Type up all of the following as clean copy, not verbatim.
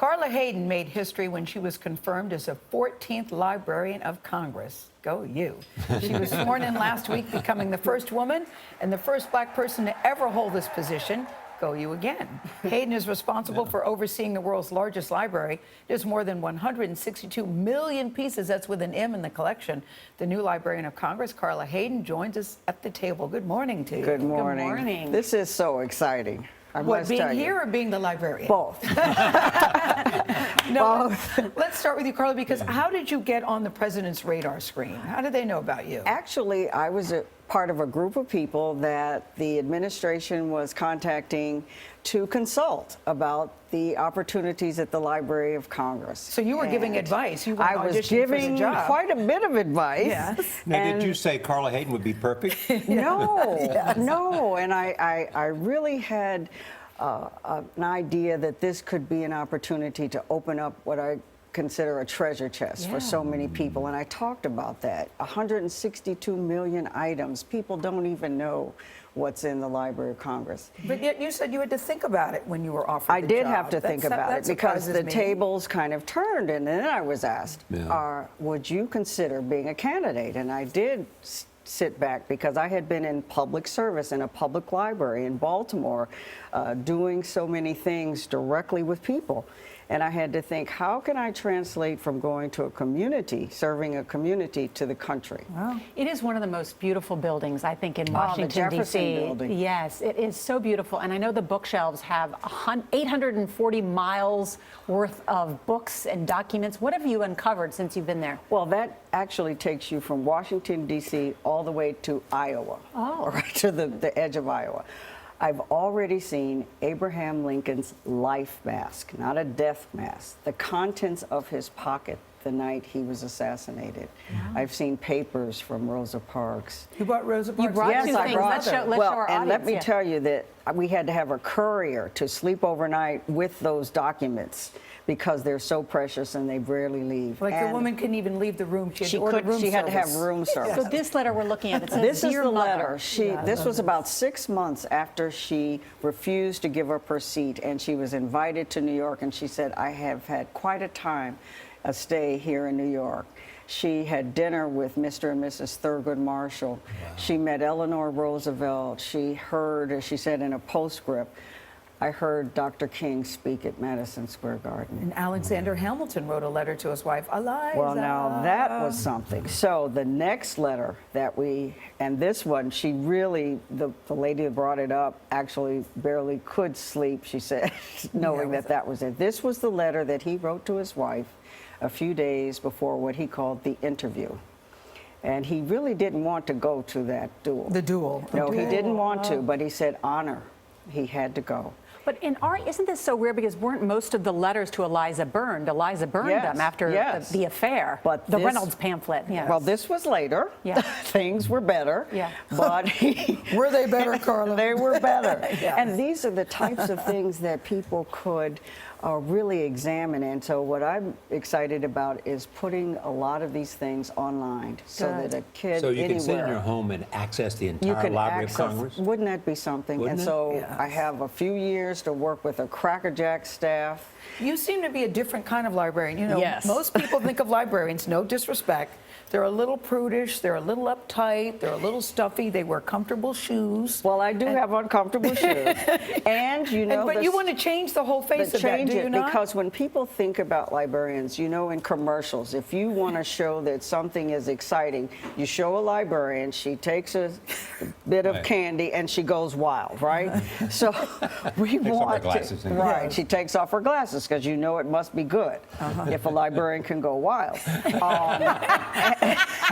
Carla Hayden made history when she was confirmed as the 14th Librarian of Congress. Go you. She was sworn in last week, becoming the first woman and the first black person to ever hold this position. Go you again. Hayden is responsible for overseeing the world's largest library. There's more than 162 million pieces. That's with an M in the collection. The new Librarian of Congress, Carla Hayden, joins us at the table. Good morning to you. Good morning. Good morning. This is so exciting. What, being here or being the librarian? Both. No, let's start with you, Carla, because how did you get on the president's radar screen? How did they know about you? Actually, I was a part of a group of people that the administration was contacting to consult about the opportunities at the Library of Congress. So you were giving advice. You were I was giving quite a bit of advice. Yes. Now, did you say Carla Hayden would be perfect? No, Yes. no. And I really had an idea that this could be an opportunity to open up what I consider a treasure chest for so many people. And I talked about that. 162 million items. People don't even know what's in the Library of Congress. But yet you said you had to think about it when you were offered I the did job. have to think about it because the me. tables kind of turned, and then I was asked, would you consider being a candidate? And I did sit back because I had been in public service in a public library in Baltimore, doing so many things directly with people. And I had to think, how can I translate from going to a community, serving a community, to the country? Wow. It is one of the most beautiful buildings, I think, in the Washington, Jefferson D.C. building. Yes, it is so beautiful. And I know the bookshelves have 840 miles worth of books and documents. What have you uncovered since you've been there? Well, that actually takes you from Washington, D.C. all the way to Iowa, right to the edge of Iowa. I've already seen Abraham Lincoln's life mask, not a death mask, the contents of his pocket the night he was assassinated. I've seen papers from Rosa Parks. You brought Rosa Parks? You brought Yes, two I things. brought Let's them. show our and let audience, me yeah. tell you that we had to have a courier to sleep overnight with those documents because they're so precious and they rarely leave. Like and the woman couldn't even leave the room. She had to order room she had to have service. room service. So this letter we're looking at, it says, This is Dear the Mother. letter. This was about 6 months after she refused to give up her seat, and she was invited to New York, and she said, I have had quite a stay here in New York. She had dinner with Mr. and Mrs. Thurgood Marshall. Wow. She met Eleanor Roosevelt. She heard, as she said in a postscript, I heard Dr. King speak at Madison Square Garden. And Alexander Hamilton wrote a letter to his wife, Eliza. Well, now that was something. So the next letter that and this one, she really, the lady that brought it up actually barely could sleep, she said, knowing that was it. This was the letter that he wrote to his wife a few days before what he called the interview. And he really didn't want to go to that duel. The duel. No, he didn't want to, but he said honor. He had to go. But isn't this so weird, because weren't most of the letters to Eliza burned? Eliza burned them after the affair. But the Reynolds pamphlet. Yes. Well, this was later. Yeah. Things were better. Yeah. But were they better, Carla? They were better. Yes. And these are the types of things that people could really examine. And so what I'm excited about is putting a lot of these things online so that a kid So you anywhere, can sit in your home and access the entire Library of Congress? Wouldn't that be something? Wouldn't and it? so Yes. I have a few years to work with a crackerjack staff. You seem to be a different kind of librarian. You know, Yes. most people think of librarians, no disrespect. They're a little prudish, they're a little uptight, they're a little stuffy, they wear comfortable shoes. Well, I do have uncomfortable shoes. And you know, But you want to change the whole face of that, do you not? Because when people think about librarians, you know, in commercials, if you want to show that something is exciting, you show a librarian, she takes a bit of candy and she goes wild, right? So we Takes off her glasses and- right? She takes off her glasses because you know it must be good if a librarian can go wild.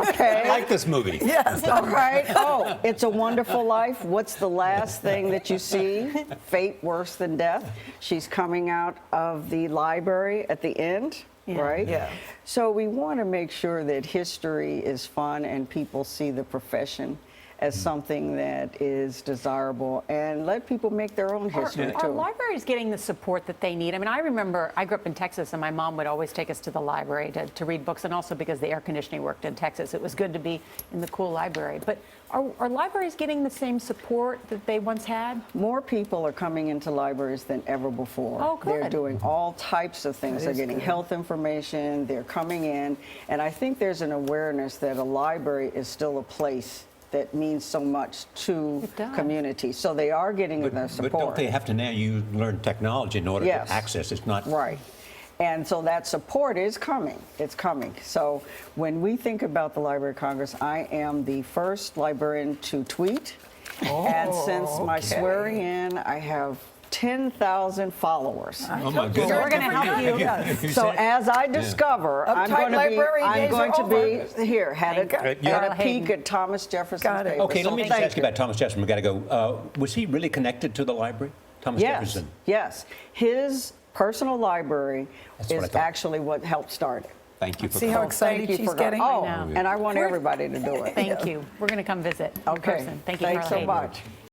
Okay. I like this movie. Yes. All right. Oh, It's a Wonderful Life. What's the last thing that you see? Fate worse than death. She's coming out of the library at the end, right? Yeah. So we want to make sure that history is fun and people see the profession as something that is desirable, and let people make their own history Are too. libraries getting the support that they need? I mean, I remember I grew up in Texas, and my mom would always take us to the library to read books, and also because the air conditioning worked in Texas, it was good to be in the cool library. But are libraries getting the same support that they once had? More people are coming into libraries than ever before. Oh, good. They're doing all types of things. That They're is getting good. health information. They're coming in. And I think there's an awareness that a library is still a place that means so much to It does. community. So they are getting the But support. don't they have to now you learn technology in order Yes. to access? It's not Right. And so that support is coming. It's coming. So when we think about the Library of Congress, I am the first librarian to tweet. And since my okay. swearing in, I have 10,000 followers. Oh my You're goodness! a We're gonna different help guy. you. Yes. So as I discover, I'm Uptight going librarian days are to over. be here, had a Carla peek Hayden. at Thomas Jefferson's Got it. paper. Okay, So let me just thank ask you about Thomas Jefferson. We got to go. Was he really connected to the library, Thomas Yes, Jefferson? yes. His personal library That's what I is thought. actually what helped start it. Thank you for See how calling. excited Thank you she's for getting? Oh, I know. and I want everybody to do it. Thank you. We're going to come visit in Okay. person. Thank you, Thanks Carla so Hayden. much.